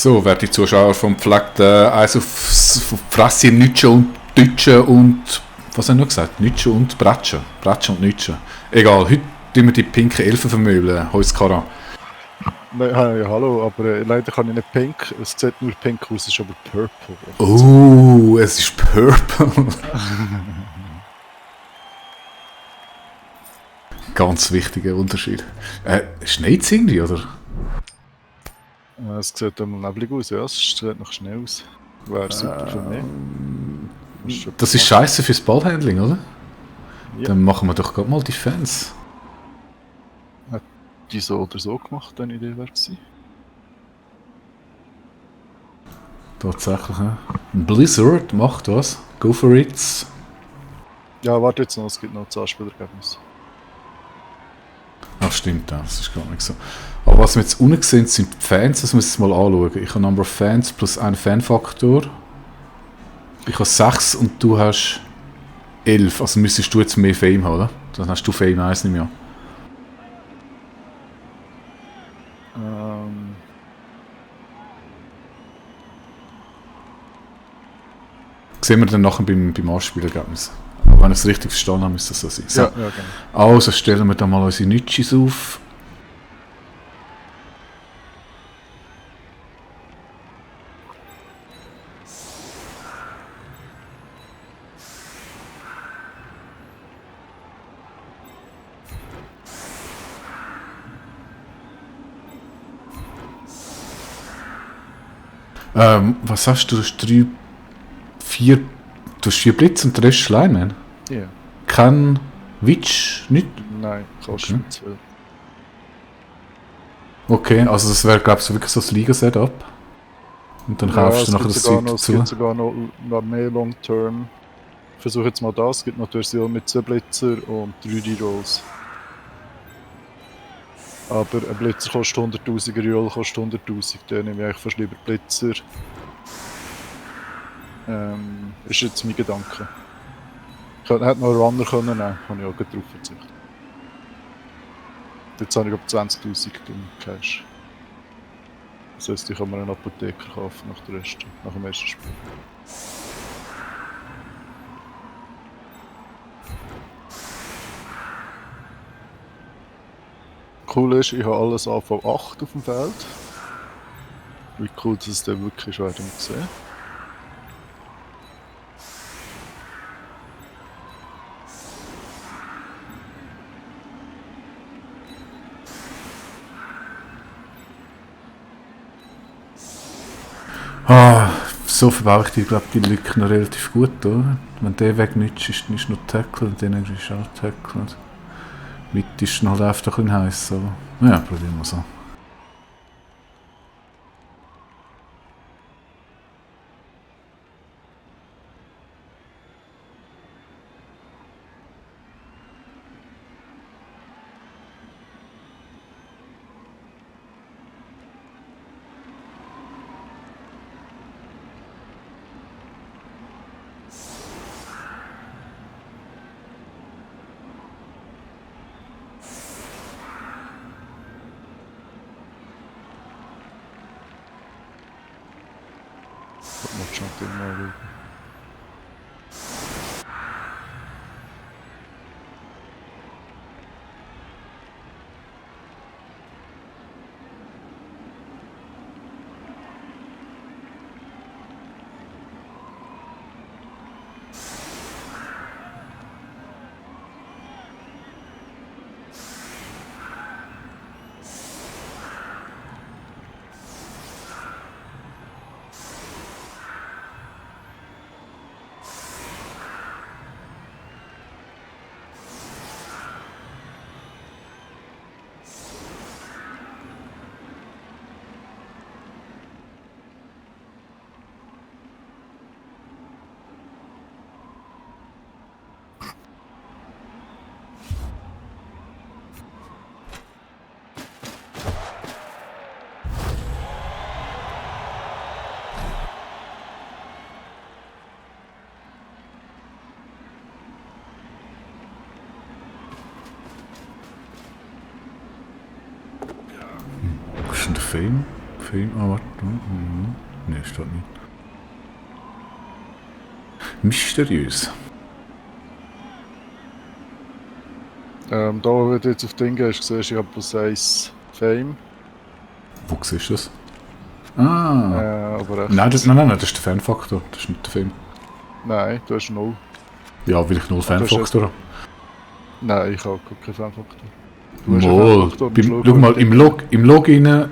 So, werte Zuschauer vom Pflegten Eis auf Fresse, Nütsche und Deutsche und... Was haben wir noch gesagt? Nütsche und Bratschen. Bratschen und Nütsche. Egal, heute tun wir die pinken Elfen vermöbeln. Holzkarra. Nein, ja, hallo, aber leider kann ich nicht pink. Es sieht nur pink aus, es ist aber purple. Oh, es ist purple. Ganz wichtiger Unterschied. Schneit es irgendwie, oder? Es sieht einmal neblig aus, ja, es sieht nach Schnee aus. Wäre super für mich. Das ist scheiße fürs Ballhandling, oder? Ja. Dann machen wir doch gerade mal Defense. Hat die so oder so gemacht, eine Idee wäre gewesen. Tatsächlich, ja. Blizzard macht was. Go for it. Ja, warte jetzt noch, es gibt noch das Anspielergebnis. Ach stimmt, das ist gar nicht so. Aber was wir jetzt unten sehen, sind die Fans, das müssen wir mal anschauen. Ich habe Number of Fans plus einen Fanfaktor. Ich habe 6 und du hast 11. Also müsstest du jetzt mehr Fame haben, oder? Dann hast du Fame 1 nicht mehr. Sehen wir dann nachher beim Anspielergebnis. Aber wenn ich es richtig verstanden habe, müsste das so sein. So. Ja, genau. Also stellen wir da mal unsere Nütschis auf. Was hast du? Du hast 4 Blitz und der Rest Schleim, Ja. Yeah. Kein Witch, nicht? Nein, kostet Okay. nicht zu viel. Okay, also das wäre, glaube ich, wirklich so das Liga-Setup. Und dann kaufst du nachher das Zeug dazu. dazu. Es gibt sogar noch mehr Long-Term. Ich versuche jetzt mal das. Es gibt noch die Version mit 2 Blitzer und 3 D-Rolls. Aber ein Blitzer kostet 100'000, ein Roll kostet 100'000. Dann nehme ich eigentlich fast lieber Blitzer. Ist jetzt mein Gedanke. Ich hätte noch einen Runner können nehmen, kann ich auch gut drauf verzichten. Jetzt habe ich glaube 20'000 im Cash. Das heisst, ich kann mir einen Apotheker kaufen nach dem ersten Spiel. Cool ist, ich habe alles AV 8 auf dem Feld. Wie cool dass es dann wirklich ist, werden wir sehen. So verbaue ich dir, glaube die Lücken noch relativ gut, oder? Wenn der weg nützt, ist noch Tackle und dann ist auch Tackle. Mit ist dann halt einfach ein bisschen heiß, aber ja, probieren wir so. Das macht schon den mal schauen. Was ist denn der Fame? Fame. Ah, warte. Nein, steht nicht. Mysteriös. Da, wenn du jetzt auf Ding gehst, siehst du, ich habe plus 1 Fame. Wo siehst du das? Ah. Aber rechts. Nein, das ist der Fanfaktor. Das ist nicht der Film. Nein, du hast 0. Ja, weil ich null Fanfaktor habe. Nein, ich habe keinen Fanfaktor. Du hast einen Mal. Fanfaktor. Schau mal, im Log rein.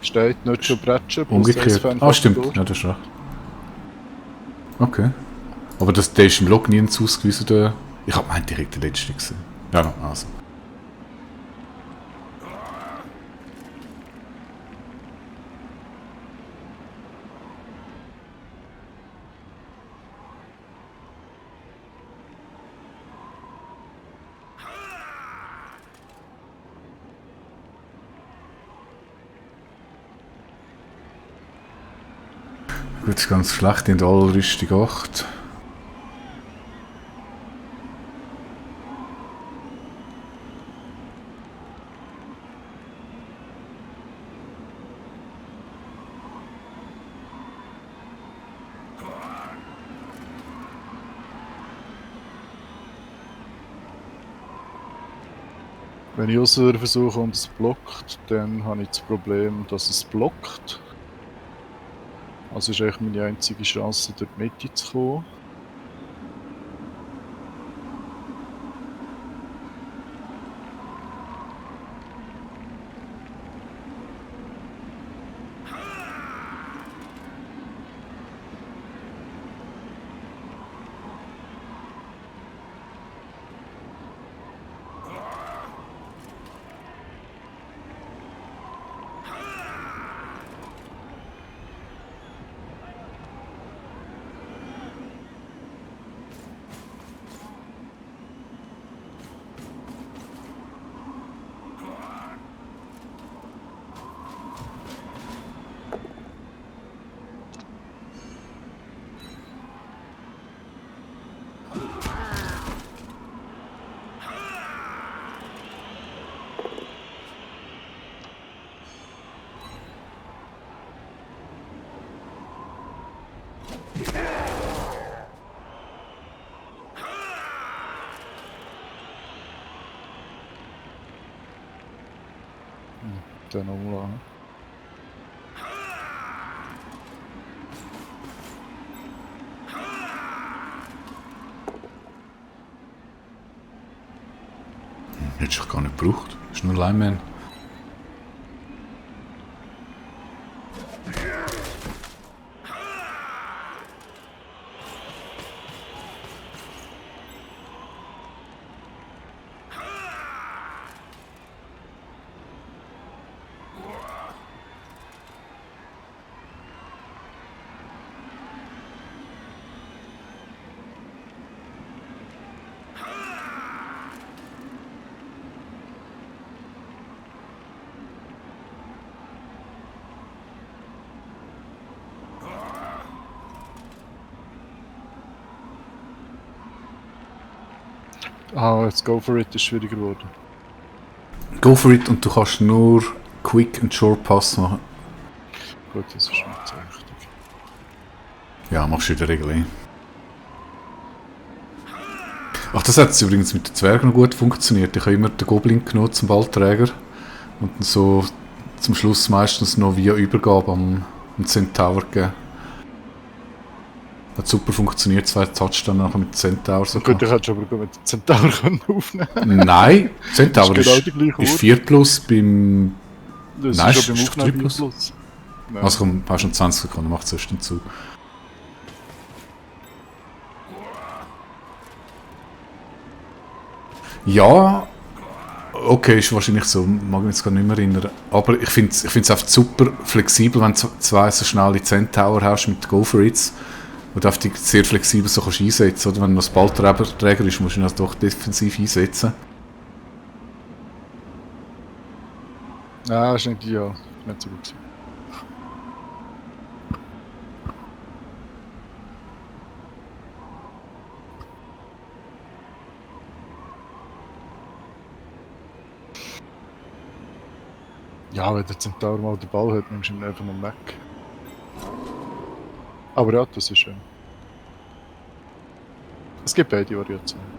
Steht nicht schon Bretschen, plus 1 Umgekehrt. Fanfaktor. Ah, stimmt. Ja, das ist recht. Okay. Aber der ist im Log nirgends ausgewiesen. Ich habe meint direkt der letzte gesehen. Ja, no, also. Gut, ist ganz schlecht in der Allrüstung 8. Wenn ich Auswürfe versuche und es blockt, dann habe ich das Problem, dass es blockt. Also ist eigentlich meine einzige Chance, dort die Mitte zu kommen. Dann umladen. Hättest du gar nicht gebraucht. Das ist nur Lineman. Ah, jetzt Go for It ist schwieriger geworden. Go for it und du kannst nur Quick and Short Pass machen. Gut, das ist nicht so richtig. Ja, machst du in der Regel eh. Ach, das hat übrigens mit den Zwergen noch gut funktioniert. Ich habe immer den Goblin genommen zum Ballträger und dann so zum Schluss meistens noch via Übergabe am Centaur gegeben. Hat super funktioniert, 2 Touchdowns nachher mit Centaur sogar. Gut, ich hätte schon aber mit dem Centaur aufnehmen. Nein, Centaur Das ist genau ist, die gleiche ist Uhr. 4 plus beim... Das Nein, ist ist schon beim doch 3 Aufnehmen plus. plus. Nein. Also komm, hast schon 20 Sekunden, macht es erst hinzu. Ja, okay, ist wahrscheinlich so, mag mich jetzt gar nicht mehr erinnern. Aber ich finde es einfach super flexibel, wenn du zwei so schnelle Centaur hast mit Go for It. Und du dich sehr flexibel so kannst einsetzen. Oder wenn du noch Ballträger ist, musst du ihn also doch defensiv einsetzen. Nein, das ist nicht ideal. Nicht so gut gewesen. Ja, wenn der Zentaur mal den Ball hat, nimmst du ihn einfach noch weg. Aber ja, das ist schön. Es gibt beide Variationen.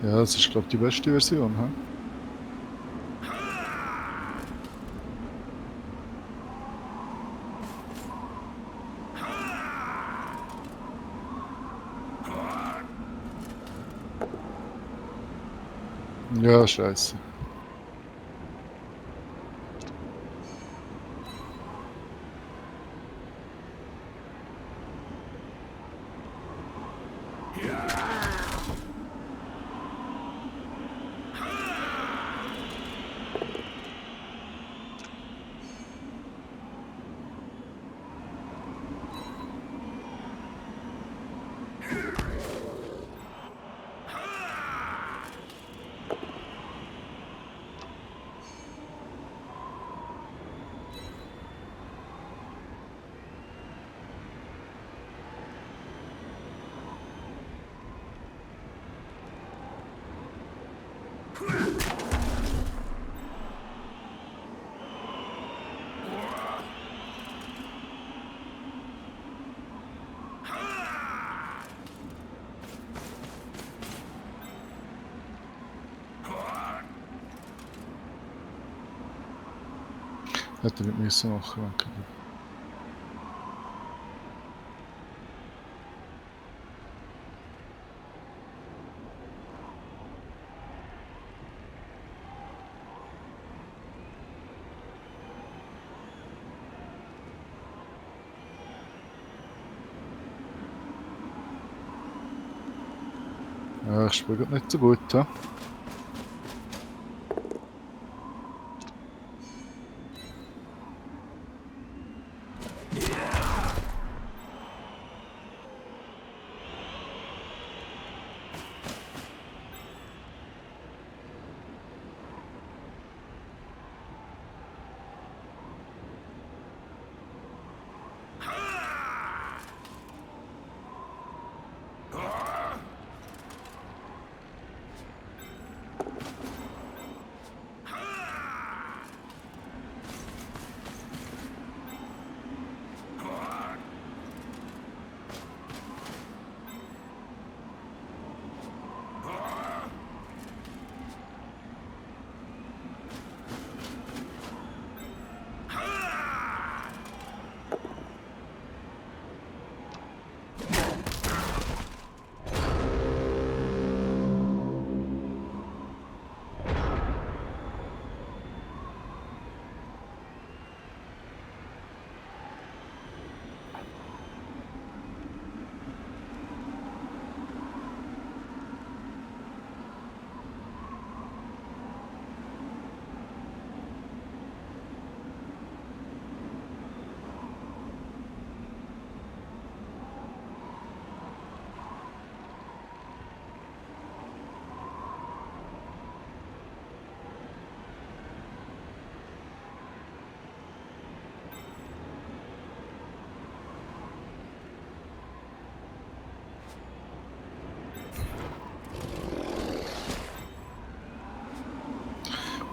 Ja, das ist, glaube ich, die beste Version. He? Ja, scheiße. Hätte nicht müssen machen, danke. Ja, ich spiele grad nicht so gut, hä?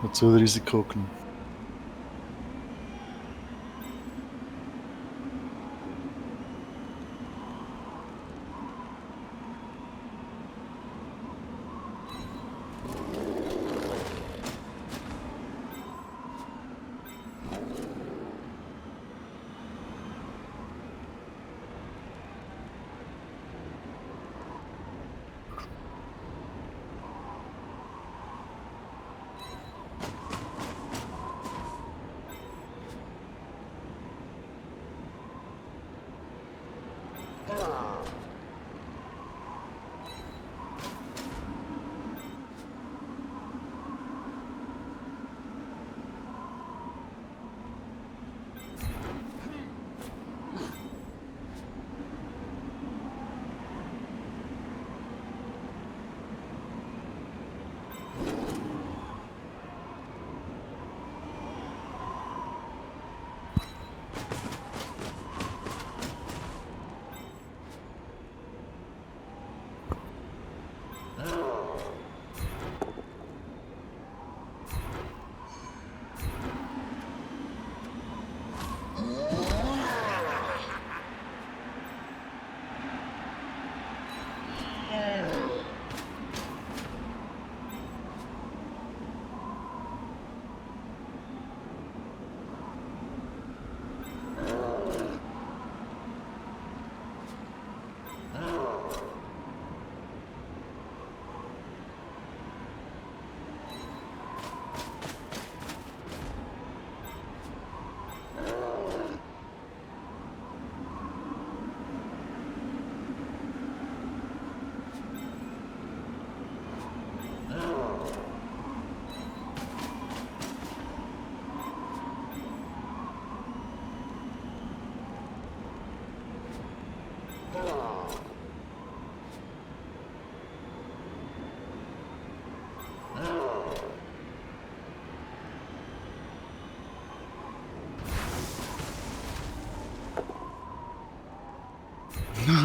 Hat zu viel Risiko genommen.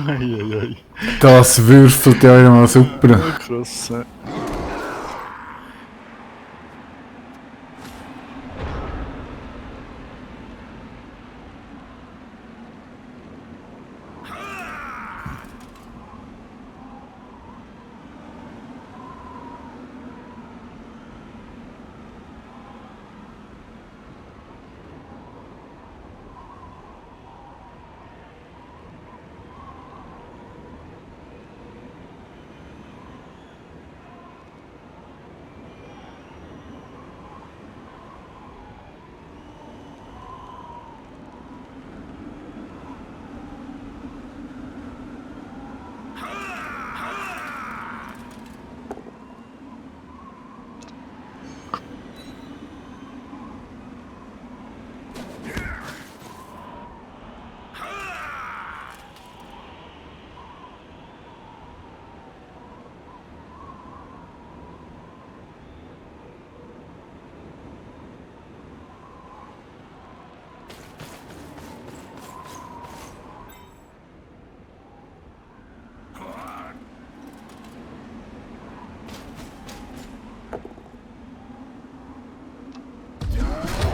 Eieiei. Das würfelt ja immer super. Ja, krass.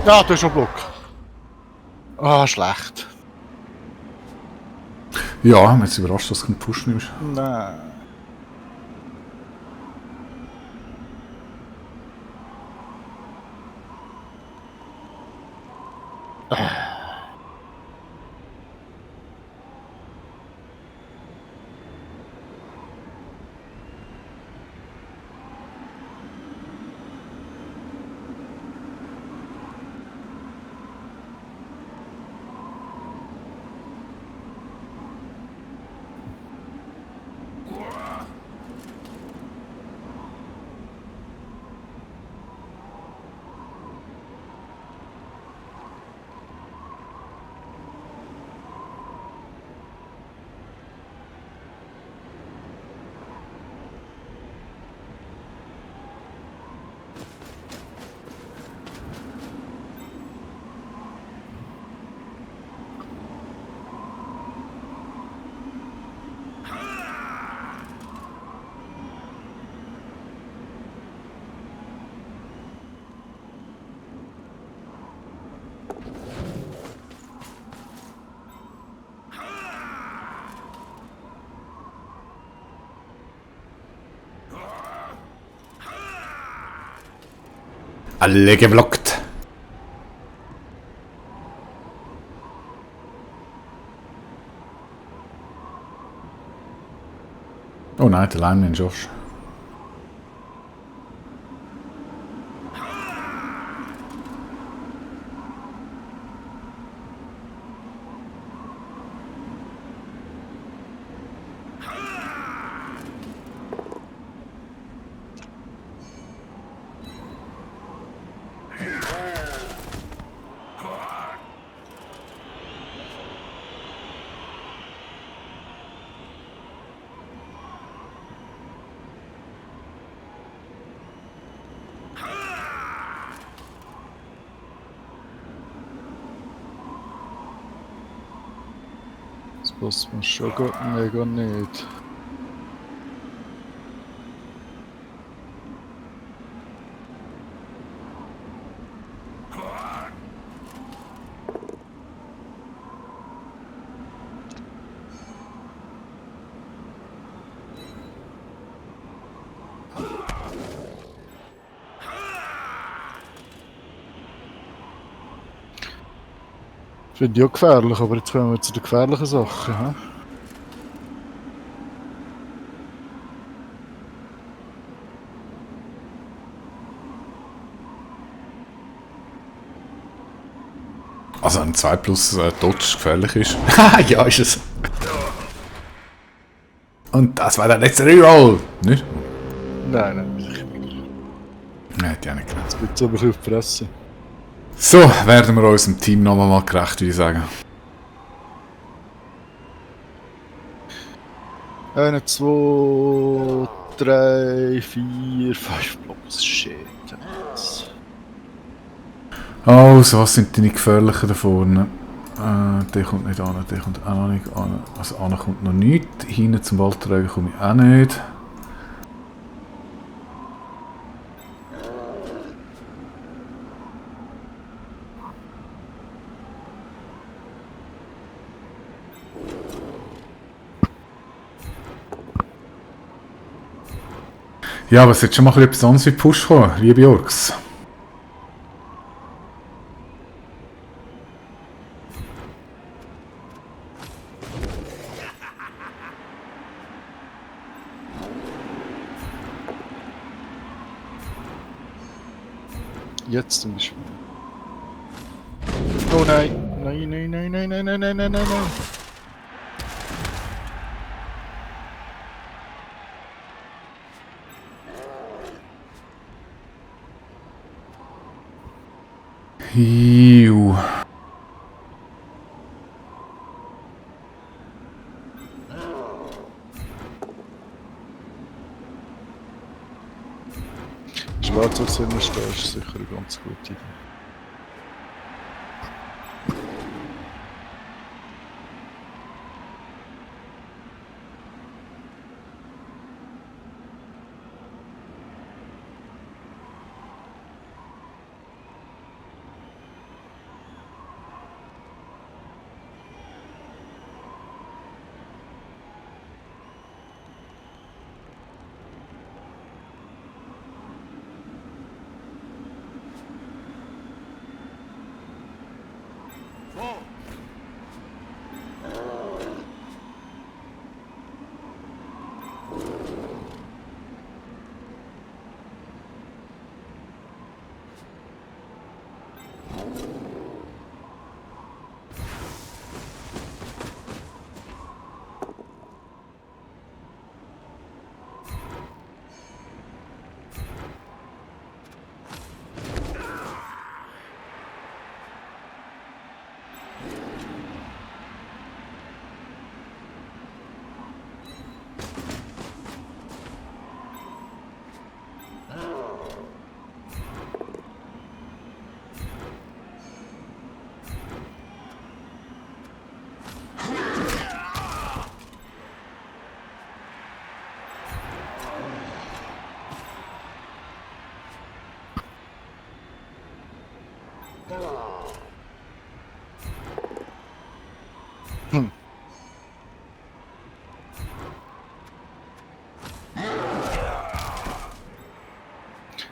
Ja, du hast schon Block. Ah, schlecht. Ja, mich jetzt überrascht, dass du keinen Push nimmst. Nein. Alle geblockt. Oh nein, der Lineman Josh. Das passt mir schon mega nicht. Finde ich auch gefährlich, aber jetzt kommen wir zu den gefährlichen Sachen. He? Also ein 2 plus Dodge gefährlich ist. Ja, ist es. Und das war der letzte Reroll. Nicht? Nein, sicher nicht. Nein, hätte ich auch nicht gedacht. Jetzt wird es aber ein bisschen auf die Fresse. So, werden wir unserem Team nochmal mal gerecht, würde ich sagen. 1, 2, 3, 4, 5 Blocks. Shit. Also, was sind deine gefährlichen da vorne? Der kommt nicht an, der kommt auch noch nicht an. Also, an kommt noch nichts. Hinten zum Waldträger komme ich auch nicht. Ja, aber es wird schon mal etwas anderes wie Push kommen, liebe Orks. Jetzt zum Beispiel. Oh nein. Nein, nein, nein, nein, nein, nein, nein, nein, nein, nein. Hiu. Schwarz als immer stehen ist sicher eine ganz gute Idee.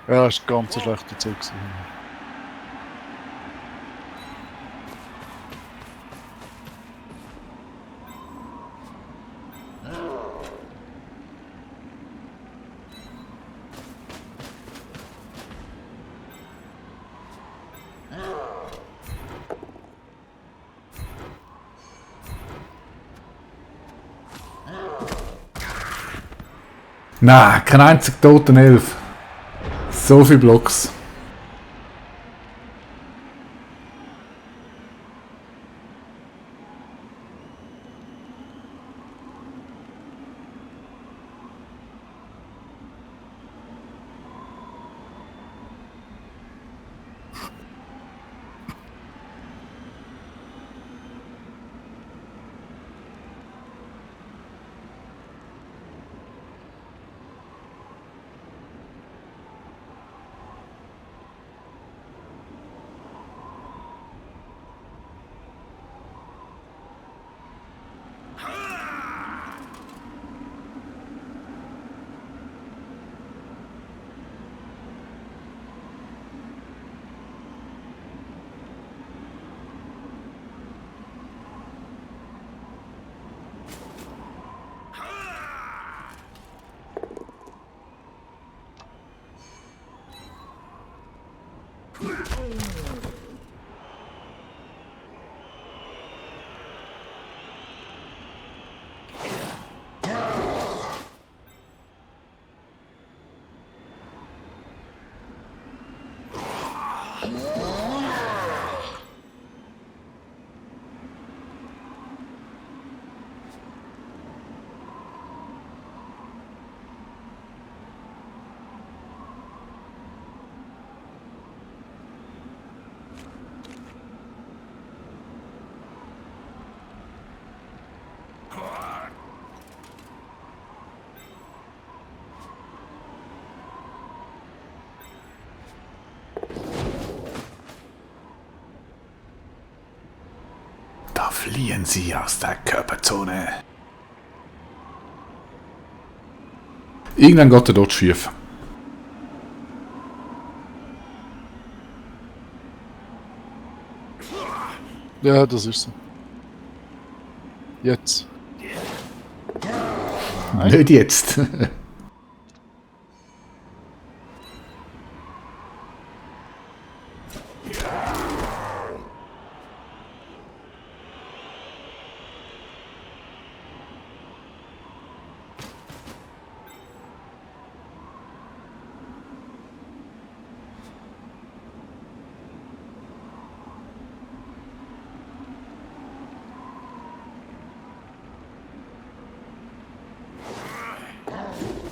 Ja, das war ganz schlechte Zeit. Nein, kein einziger toten Elf. So viele Blocks. Da fliehen sie aus der Körperzone. Irgendwann geht er dort schief. Ja, das ist so. Jetzt. Nein. Nicht jetzt.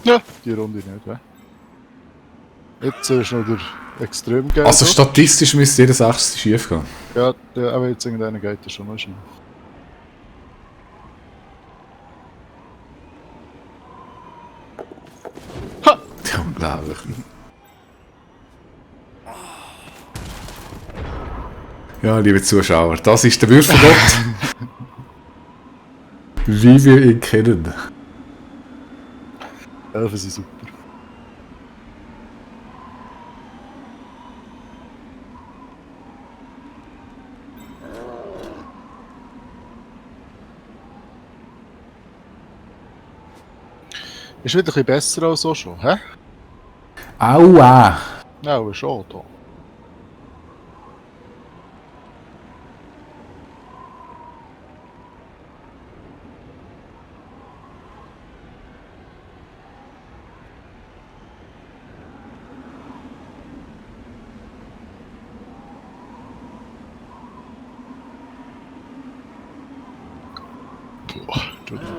Ja, die Runde nicht, hä? Jetzt ist noch der extrem geil. Also statistisch müsste jeder 6. schief gehen. Ja, aber jetzt irgendeiner geht das schon mal schief. Ha! Unglaublich. Ja, liebe Zuschauer, das ist der Würfelgott. Wie wir ihn kennen. Elfen sind super. Ist wieder ein bisschen besser als so schon, hä? Aua! Ja, aber schon da. Boah, Entschuldigung.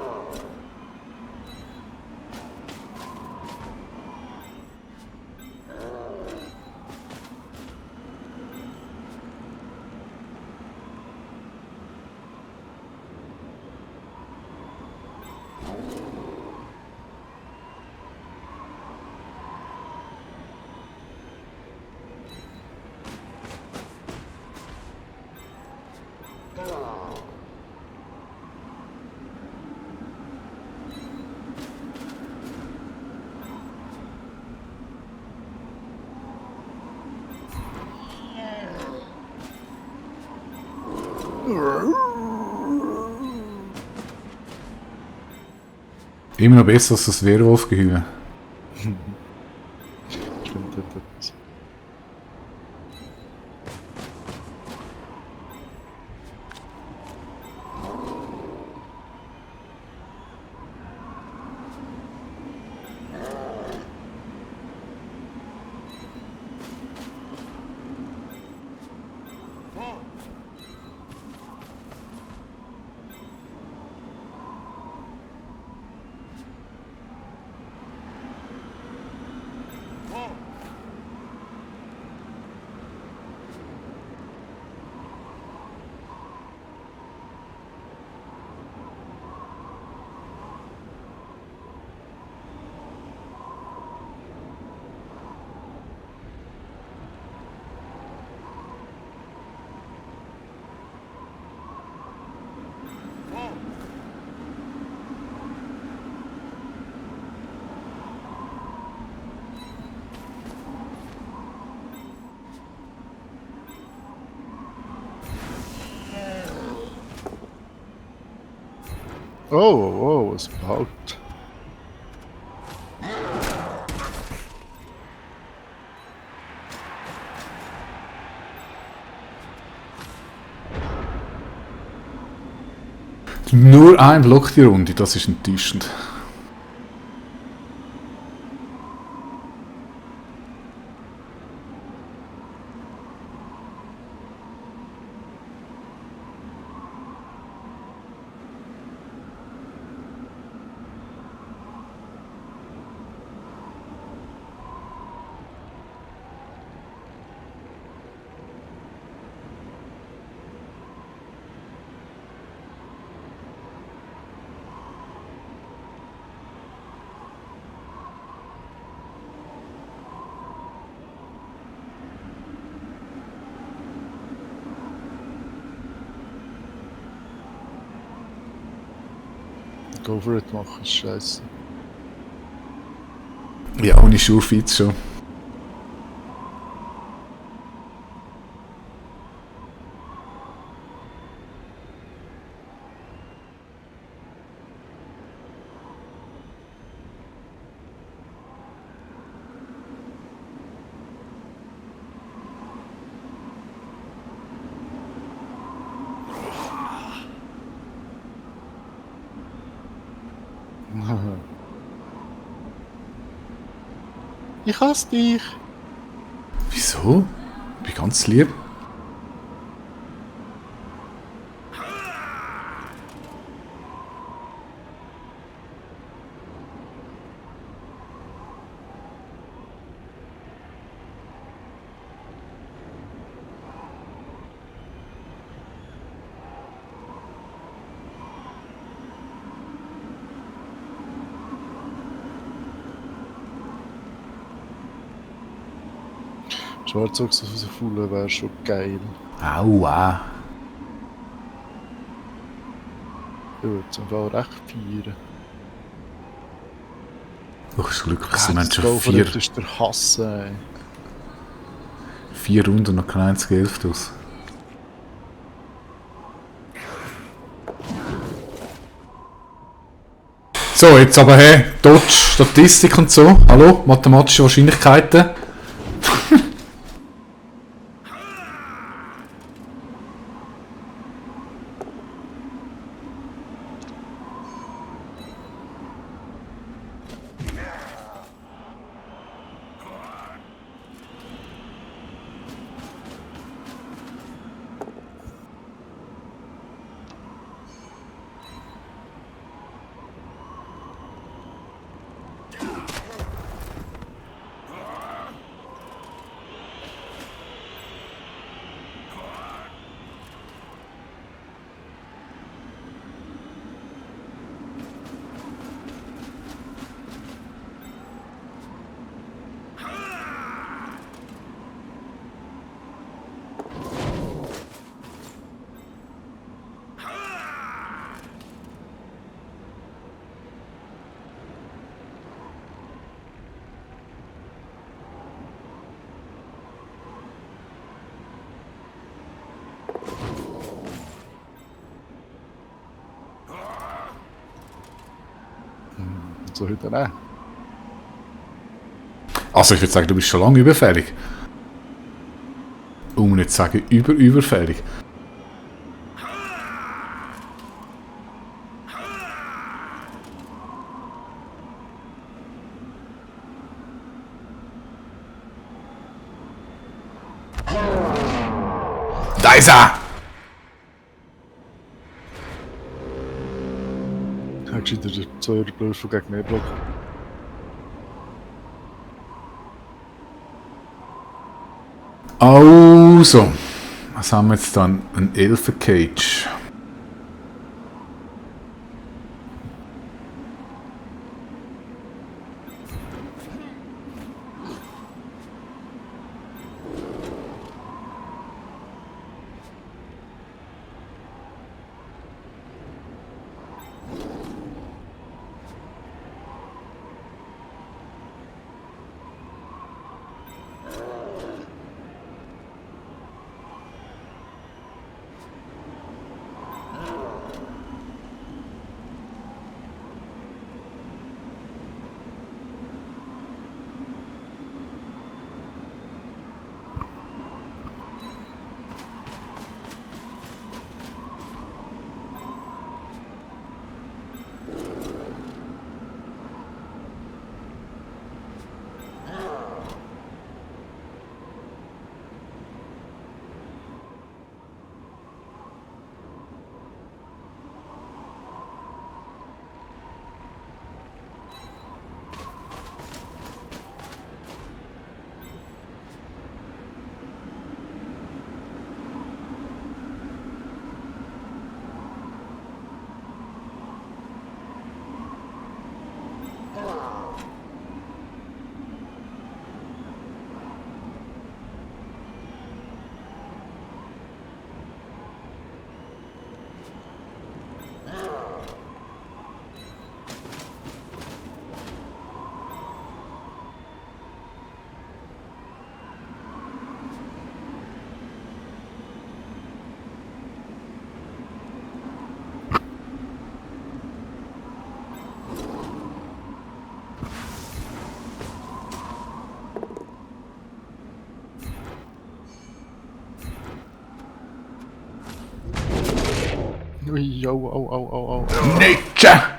Immer noch besser als das Werwolf-Gehühe. Stimmt etwas. Oh, was überhaupt? Nur ein Block die Runde, das ist enttäuschend. Go for it machen, ist scheiße. Ja, ohne Schurfitz schon. Ich hasse dich! Wieso? Ich bin ganz lieb. Schwarzochse auf so Fulle wäre schon geil. Aua. Ich würde es einfach recht feiern. Du hast Glück, wir Das haben schon Go for it vier, ist der Hass, ey. 4 Runden und noch kein einziger Elftus. So, jetzt aber hey, Dodge, Statistik und so. Hallo, mathematische Wahrscheinlichkeiten. So heute auch. Also ich würde sagen, du bist schon lange überfällig. Um nicht zu sagen, überfällig. Da ist er! Hast du wieder so Überprüfung gegen mehr Block? Also, was haben wir jetzt dann? Ein Elfen-Cage. Ui, au. Nicke!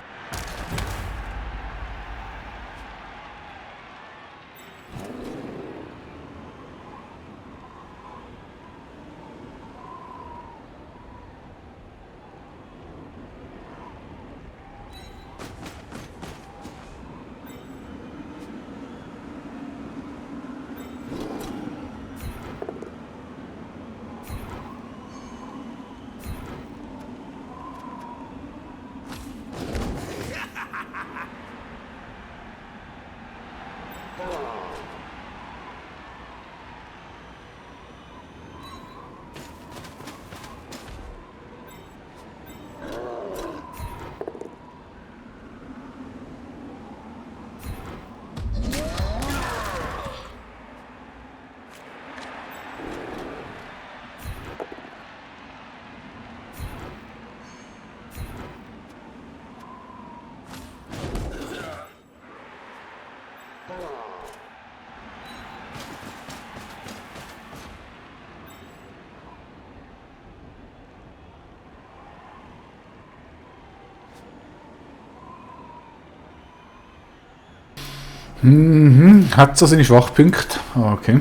Mhm. Hat so seine Schwachpunkte. Ah, okay.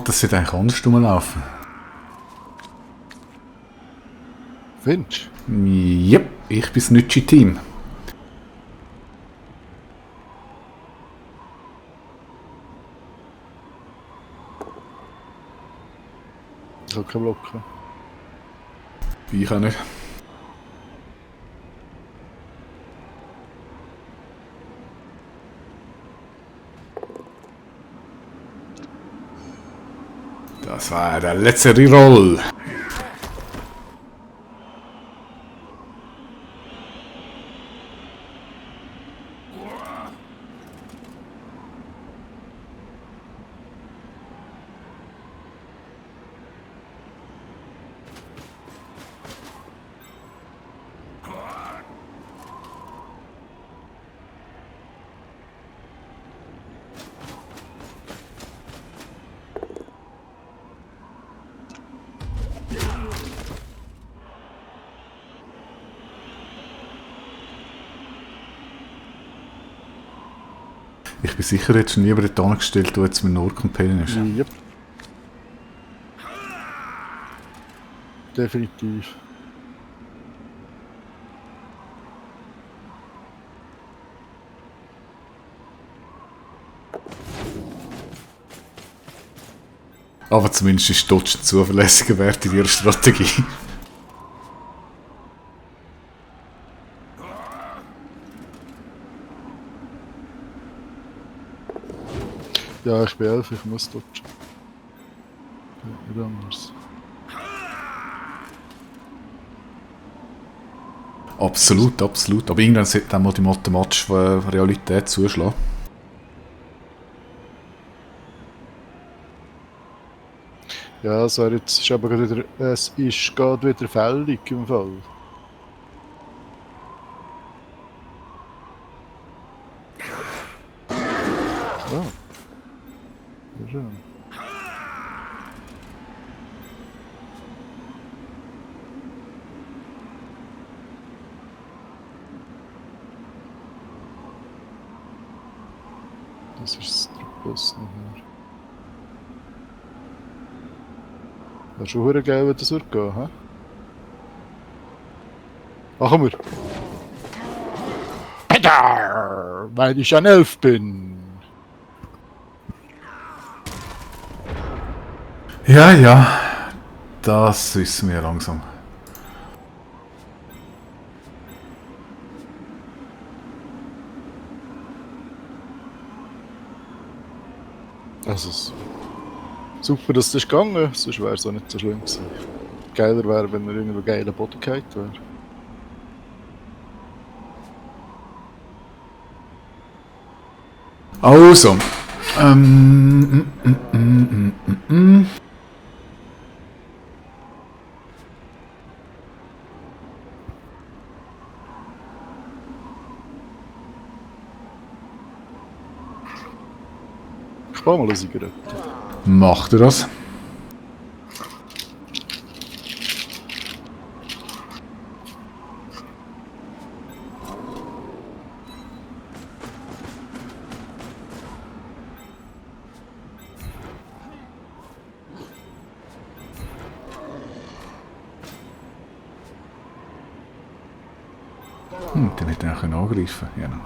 Das sollte eigentlich anders rumlaufen. Findest Yep, ich bin das Nütschi-Team. du? Ich habe keinen Block. Ich auch nicht. Das war der letzte Reroll. Ich bin sicher, jetzt schon lieber dort angestellt, wo jetzt mein Nord-Companion ist. Yep. Definitiv. Aber zumindest ist Dodge ein zuverlässiger Wert in ihrer Strategie. Ja, ich bin 11, ich muss dodgen. Nicht anders. Absolut, absolut. Aber irgendwann sollte auch mal die mathematische Realität zuschlagen. Ja, es wäre jetzt ist aber gerade wieder, es ist gerade wieder fällig im Fall. Ja. Sehr schön. Das ist der Bus nachher. Wäre schon verdammt geil, wenn das würde gehen, hä? Machen wir! Peter! Weil ich ein Elf bin! Ja, ja. Das wissen wir langsam. Also, super, dass das gegangen ist, sonst wäre es auch nicht so schlimm gewesen. geiler wäre, wenn er irgendwo geiler Bodyguide wäre. Also. Ich baue mal eine Zigarette. Macht er das? Dann hätte er auch angreifen können.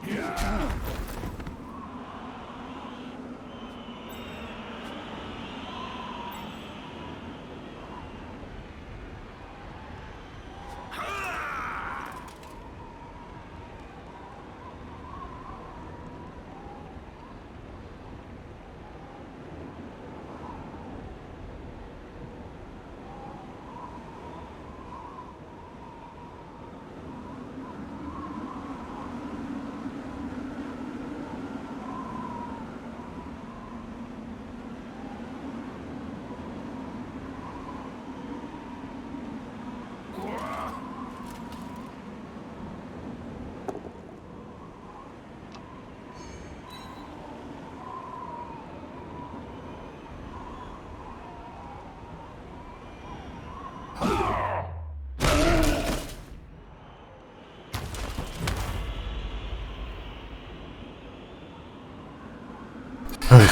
Ja.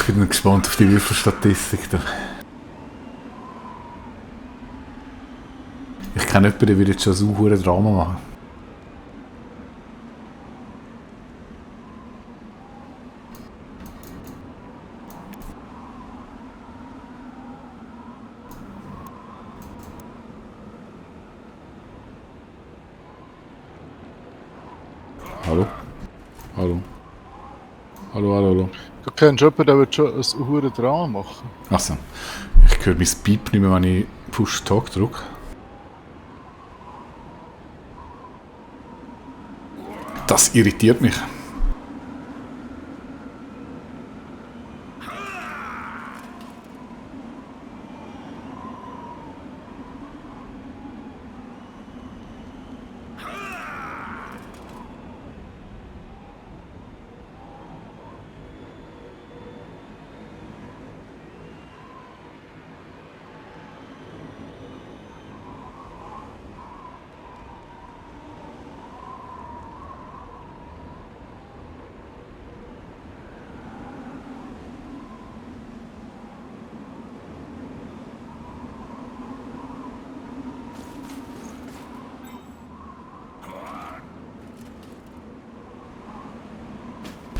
Ich bin gespannt auf die Würfelstatistik. Ich kenne jemanden, der würde jetzt schon so ein Drama machen. Hallo? Hallo? Hallo, hallo, hallo. Du kennst jemanden, der wird schon ein hure Drama machen. Achso. Ich höre mein Piep nicht mehr, wenn ich Push Talk drücke. Das irritiert mich.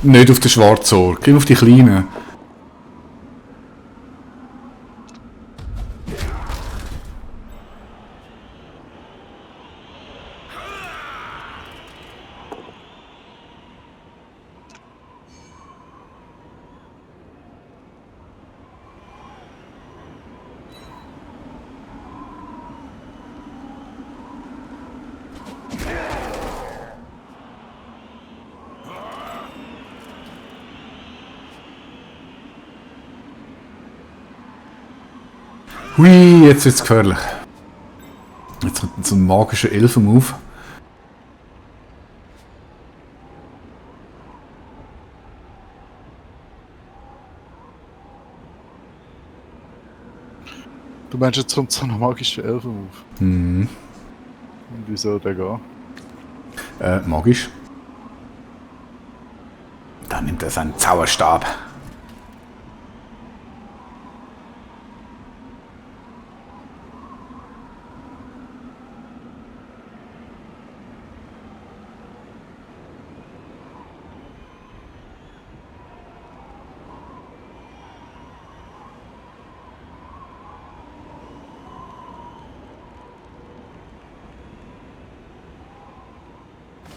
Nicht auf den schwarzen Ohr, geh auf die kleinen. Hui, jetzt wird's gefährlich. Jetzt kommt so ein magischer Elfen-Move. Du meinst, jetzt kommt so ein magischer Elfen auf. Mhm. Und wie soll der gehen? Magisch. Dann nimmt er seinen Zauberstab.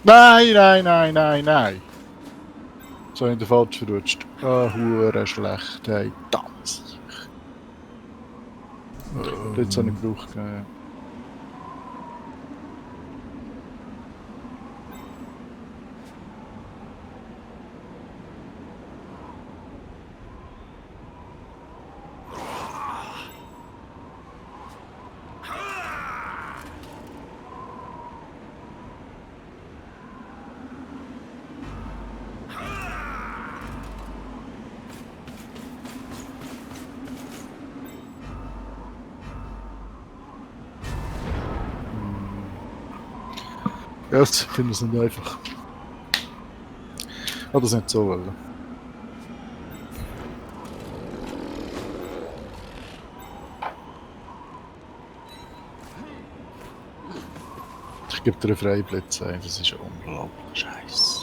Nein, nein, nein, nein, nein! So in der falsch verrutscht. Ah, hure schlecht, hey, das. Jetzt habe ich gebraucht, ja. Ja, ich finde es nicht einfach. Aber das nicht so wollen. Ich gebe dir einen Freiblitz ein, das ist unglaublich scheiße.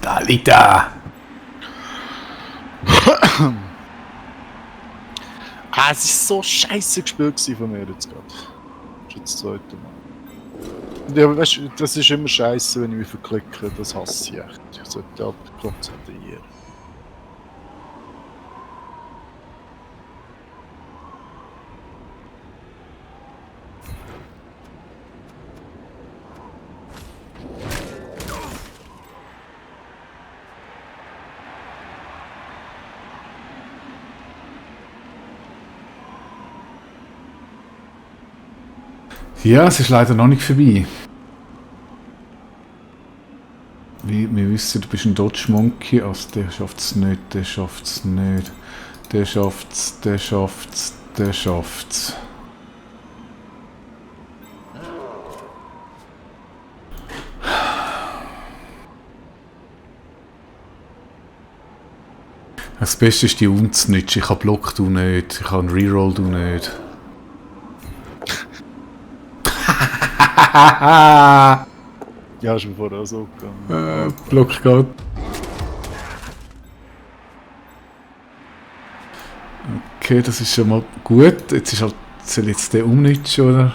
Da liegt er! Es ist so scheiße gespielt von mir jetzt gerade. Das ist jetzt das zweite Mal. Ja, weißt du, das ist immer scheiße, wenn ich mich verklicke. Das hasse ich echt. Ich sollte halt konzentrieren. Ja, es ist leider noch nicht vorbei. Wie wir wissen, du bist ein Dodge Monkey, also der schafft es nicht, der schafft es nicht, der schafft's, der schafft's, der schafft's. Das Beste ist die Unznitsch. Ich habe Block, du nicht. Ich habe einen Reroll, du nicht. Ja, ist mir vorher auch so gegangen. Block geht. Okay, das ist schon mal gut. Jetzt ist halt Soll ich jetzt den umnutschen, oder?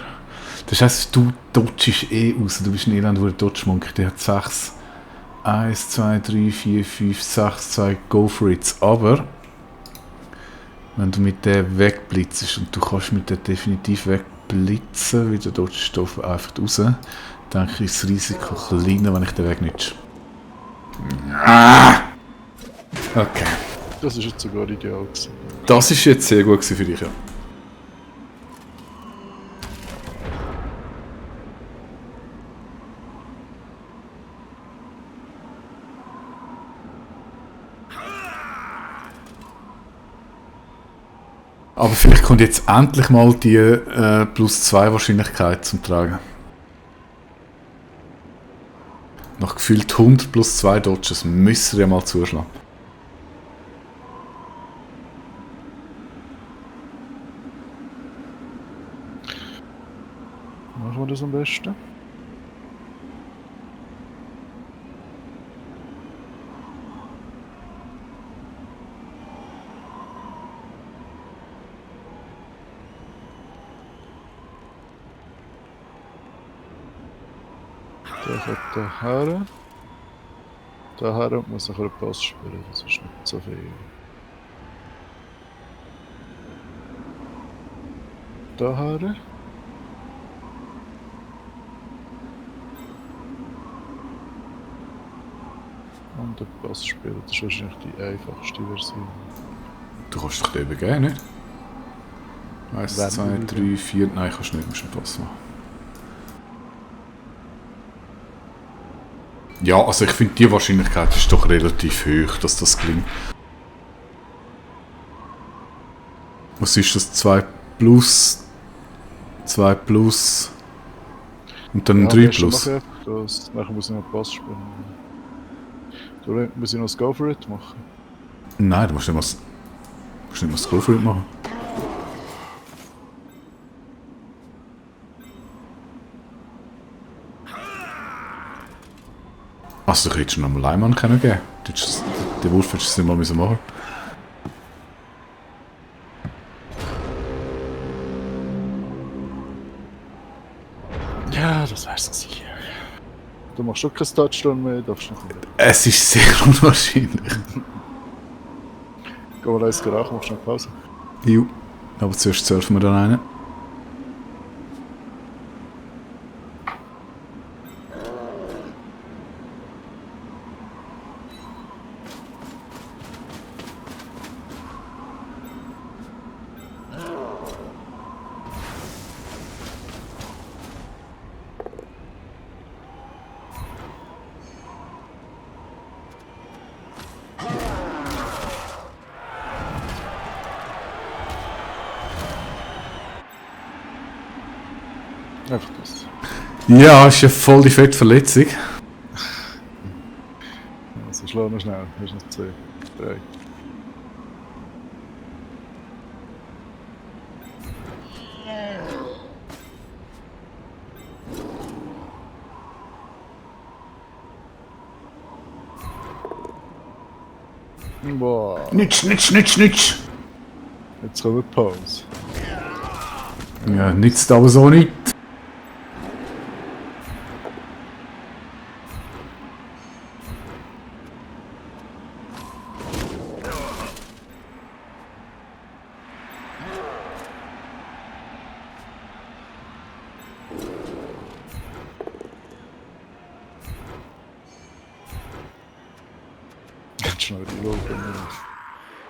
Das heisst, du dodgest raus. Du bist ein elender Dodge-Monk. Der hat 6. 1, 2, 3, 4, 5, 6, 2, go for it. Aber, wenn du mit dem wegblitzest und du kannst mit dem definitiv wegblitzen, wie der Dodge-Stoff einfach raus, denke ich, ist das Risiko kleiner, wenn ich den wegnutze. Okay. Das ist jetzt sogar ideal gewesen. Das ist jetzt sehr gut für dich, ja. Aber vielleicht kommt jetzt endlich mal die +2 Wahrscheinlichkeit zum Tragen. Nach gefühlt 100 +2 Dodges müssen wir ja mal zuschlagen. Machen wir das am besten? Der kommt daher. Daher und muss nachher einen Pass spielen, das ist nicht so viel. Daher. Und den Pass spielen, das ist wahrscheinlich die einfachste Version. Du kannst dich den übergeben, nicht? 1, 2, 3, 4. Nein, kannst du nicht, musst einen Pass machen. Ja, also ich finde, die Wahrscheinlichkeit ist doch relativ hoch, dass das gelingt. Was ist das? 2 plus, 2 plus und dann 3 plus? Nachher muss ich noch Pass spielen. Du muss ich noch das Go for it machen? Nein, du musst nicht mal das Go for it machen. Also du hättest schon noch einen Leimann geben können. Den Wurf hättest du nicht mal machen. Ja, das wär's sicher. Du machst schon keinen Touchdown mehr, darfst nicht mehr. Es ist sehr unwahrscheinlich. Geh mal eins gerauchen, machst du noch Pause. Jo. Aber zuerst surfen wir dann einen. Einfach das. Ja, ist ja voll die fette Verletzung. Also schlag noch schnell, hast noch 2, 3. Boah, Nitsch. jetzt kommen wir Pause. Ja, nützt aber so nicht. Jetzt schnell schauen,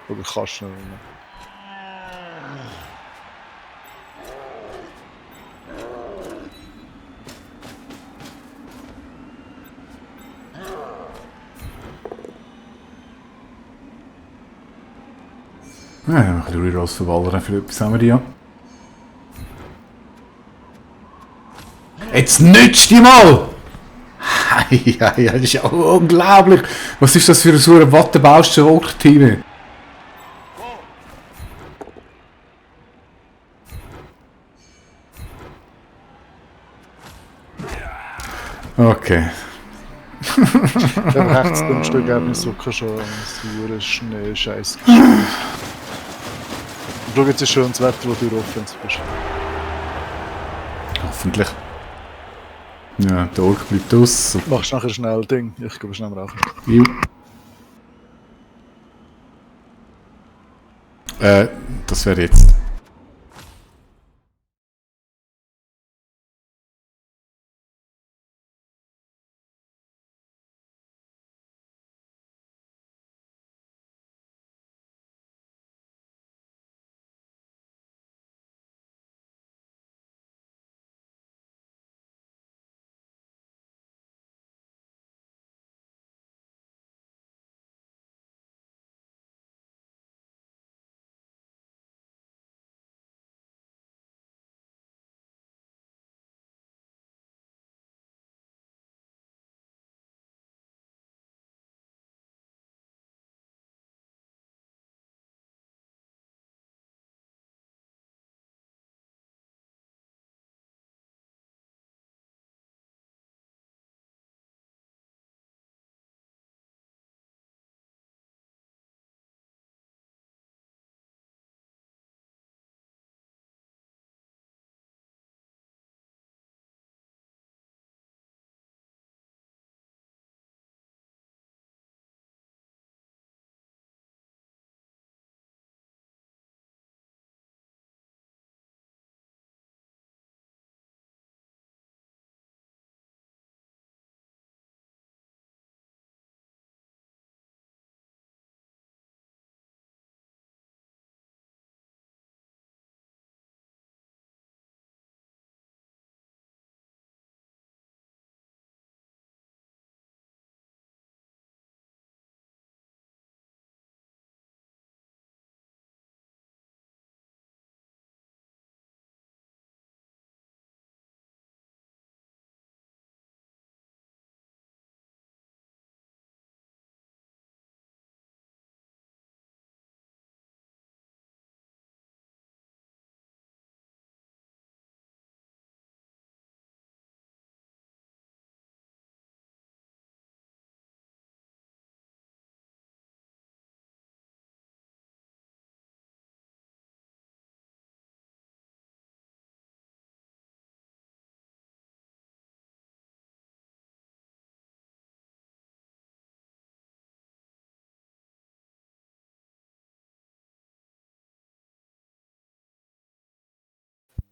oder kannst du nicht mehr. Ja, ein bisschen Rerolls für Waller, für etwas haben wir die ja. Jetzt nützt die mal! Ja, das ist ja unglaublich! Was ist das für so eine Wattebausche Wolkenteam? Okay. Dann rechts im Stück Ergebnis so schon sauren Schnee-Scheiß gespielt. Schau, jetzt ist schönes Wetter, wo du in Offense bist. Hoffentlich. Ja, der Ork bleibt aus. Machst nachher schnell Ding. Ich gehe schnell rauchen. Jo. Das wäre jetzt.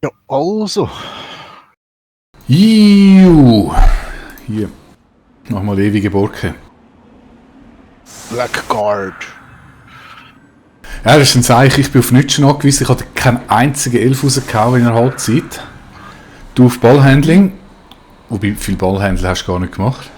Ja, also. Iu. Hier. Mach mal ewige Borke. Blackguard. Ja, das ist ein Zeichen. Ich bin auf nichts angewiesen. Ich hatte keinen einzigen Elf rausgehauen in der Halbzeit. Du auf Ballhandling. Wobei, viel Ballhandling hast du gar nicht gemacht.